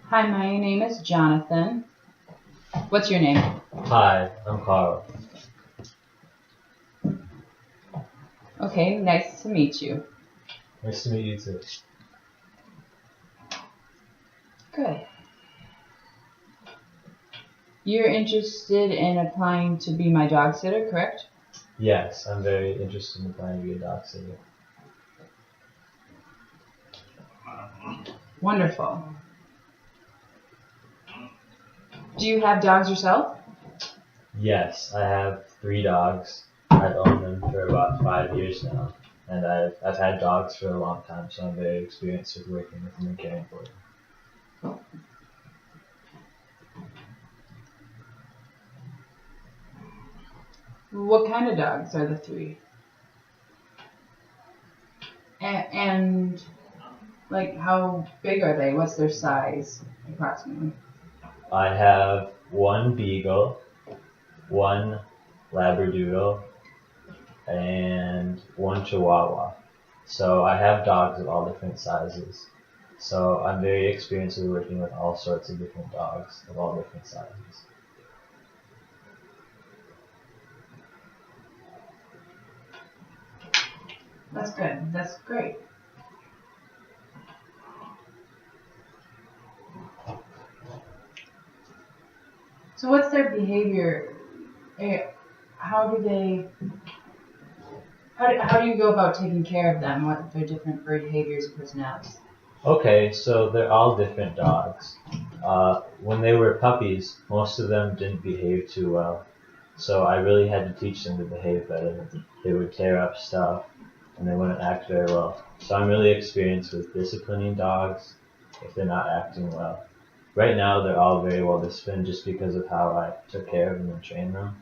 Hi, my name is Jonathan. What's your name? Hi, I'm Carl. Okay, nice to meet you. Nice to meet you too. Good. You're interested in applying to be my dog sitter, correct? Yes, I'm very interested in applying to be a dog sitter. Wonderful. Do you have dogs yourself? Yes, I have 3 dogs. I've owned them for about 5 years now, and I've had dogs for a long time, so I'm very experienced with working with them and caring for them. What kind of dogs are the three? And like, how big are they? What's their size, approximately? I have one beagle, one labradoodle, and one chihuahua. So I have dogs of all different sizes. So I'm very experienced with working with all sorts of different dogs of all different sizes. That's good. That's great. So, what's their behavior? Eh, How do they? How do you go about taking care of them? What are their different behaviors and personalities? Okay, so they're all different dogs. When they were puppies, most of them didn't behave too well. So I really had to teach them to behave better. They would tear up stuff and they wouldn't act very well. So I'm really experienced with disciplining dogs if they're not acting well. Right now, they're all very well disciplined just because of how I took care of them and trained them.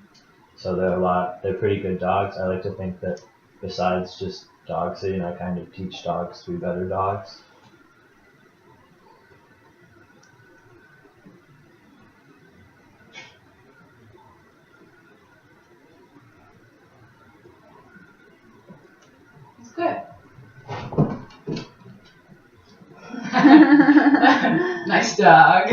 So they're pretty good dogs. I like to think that besides just dog sitting, I kind of teach dogs to be better dogs. It's good. Nice dog.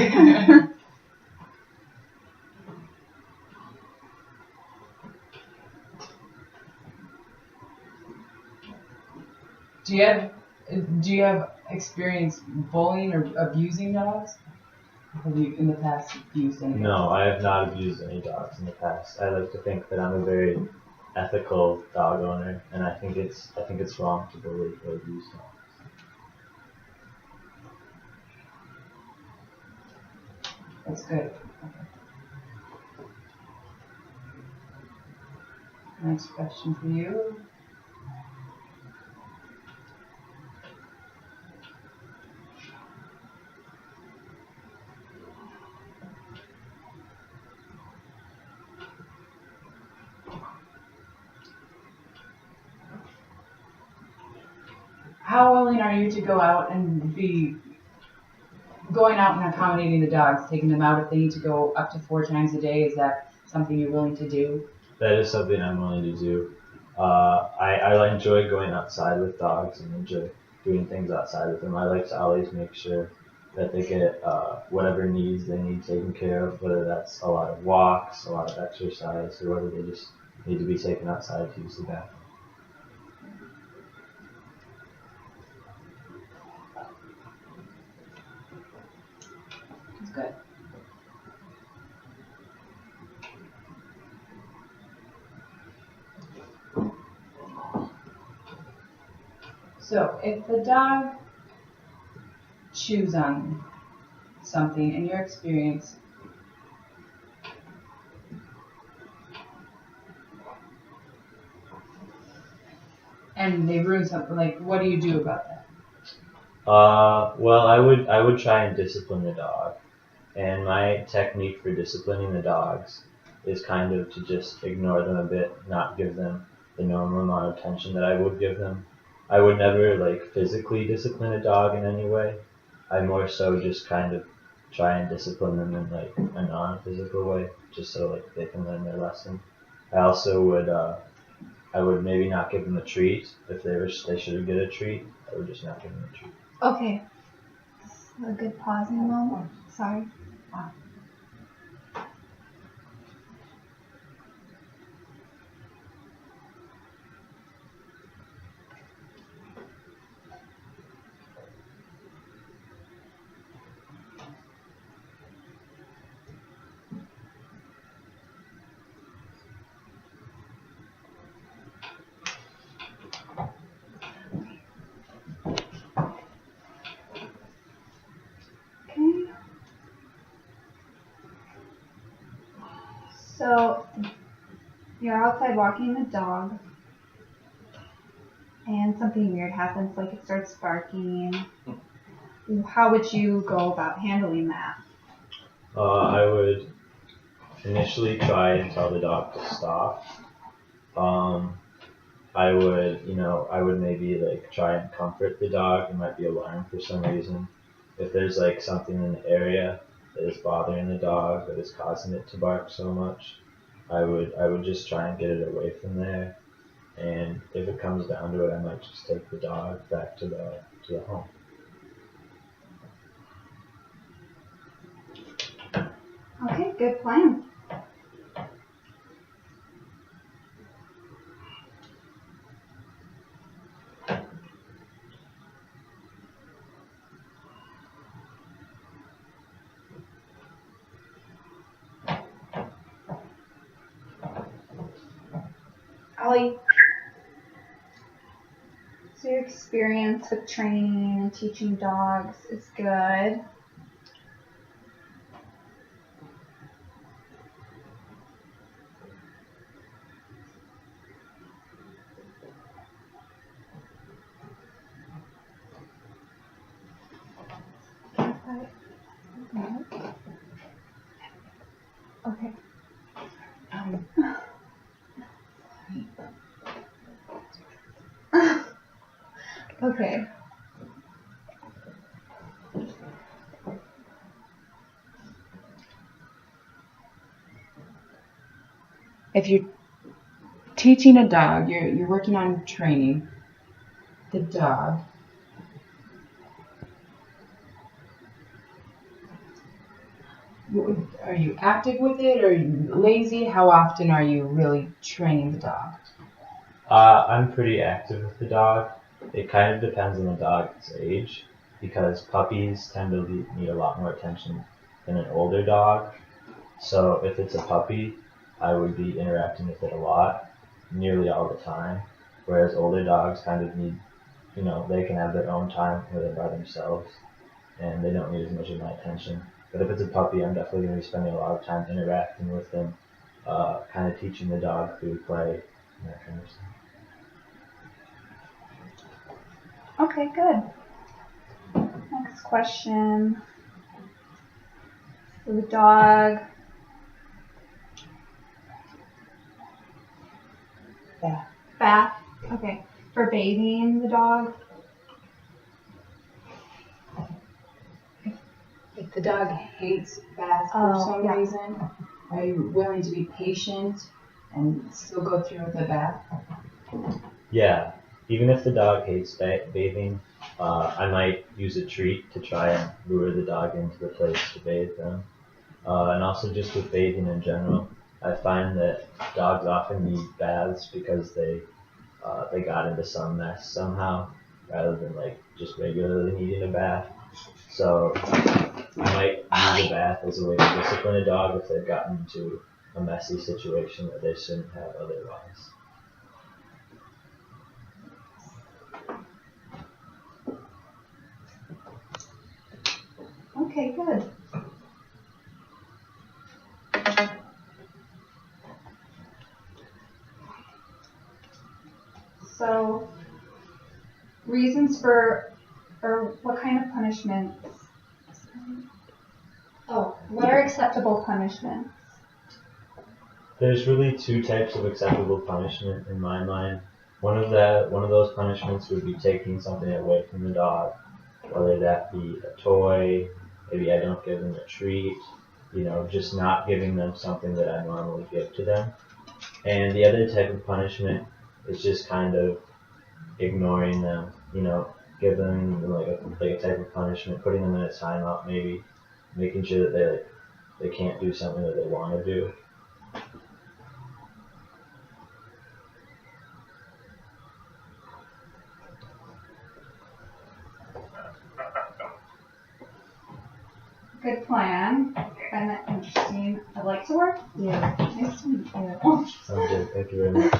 do you have Do you have experience bullying or abusing dogs? Have you in the past abused any dogs? No, I have not abused any dogs in the past. I like to think that I'm a very ethical dog owner, and I think it's wrong to bully or abuse dogs. That's good. Next question for you. How willing are you to go out and be going out and accommodating the dogs, taking them out if they need to go up to 4 times a day? Is that something you're willing to do? That is something I'm willing to do. I enjoy going outside with dogs and enjoy doing things outside with them. I like to always make sure that they get whatever needs they need taken care of, whether that's a lot of walks, a lot of exercise, or whether they just need to be taken outside to use the bathroom. That's good. So if the dog chews on something in your experience, and they ruin something, like what do you do about that? Well, I would try and discipline the dog, and my technique for disciplining the dogs is kind of to just ignore them a bit, not give them the normal amount of attention that I would give them. I would never like physically discipline a dog in any way. I more so just kind of try and discipline them in like a non-physical way, just so like they can learn their lesson. I also I would maybe not give them a treat if they should get a treat. I would just not give them a treat. Okay. A good pausing moment. Sorry. Okay. So you're outside walking the dog, and something weird happens, like it starts barking. How would you go about handling that? I would initially try and tell the dog to stop. I would maybe like try and comfort the dog. It might be alarmed for some reason. If there's like something in the area that is bothering the dog that is causing it to bark so much, I would just try and get it away from there. And if it comes down to it, I might just take the dog back to the home. Okay, good plan. Ollie, so your experience with training and teaching dogs is good. Okay. Okay. If you're teaching a dog, you're working on training the dog. Are you active with it, or are you lazy? How often are you really training the dog? I'm pretty active with the dog. It kind of depends on the dog's age, because puppies tend to need a lot more attention than an older dog. So if it's a puppy, I would be interacting with it a lot, nearly all the time. Whereas older dogs kind of need, they can have their own time where they're by themselves, and they don't need as much of my attention. But if it's a puppy, I'm definitely going to be spending a lot of time interacting with them, kind of teaching the dog through play and that kind of stuff. Okay, good. Next question. So the dog. Bath. Bath. Okay. For bathing the dog. If the dog hates baths for some reason, are you willing to be patient and still go through with the bath? Yeah, even if the dog hates bathing, I might use a treat to try and lure the dog into the place to bathe them. And also just with bathing in general, I find that dogs often need baths because they got into some mess somehow, rather than like just regularly needing a bath. So I might use a bath as a way to discipline a dog if they've gotten into a messy situation that they shouldn't have otherwise. Okay, good. So, reasons for, or what kind of punishments? Oh, what are acceptable punishments? There's really two types of acceptable punishment in my mind. One of those punishments would be taking something away from the dog, whether that be a toy, maybe I don't give them a treat, just not giving them something that I normally give to them. And the other type of punishment is just kind of ignoring them, give them like a type of punishment, putting them in a timeout, maybe making sure that they can't do something that they want to do. Good plan. Find that interesting. I'd like to work. Yeah. Nice to meet you. Sounds good. Thank you very much.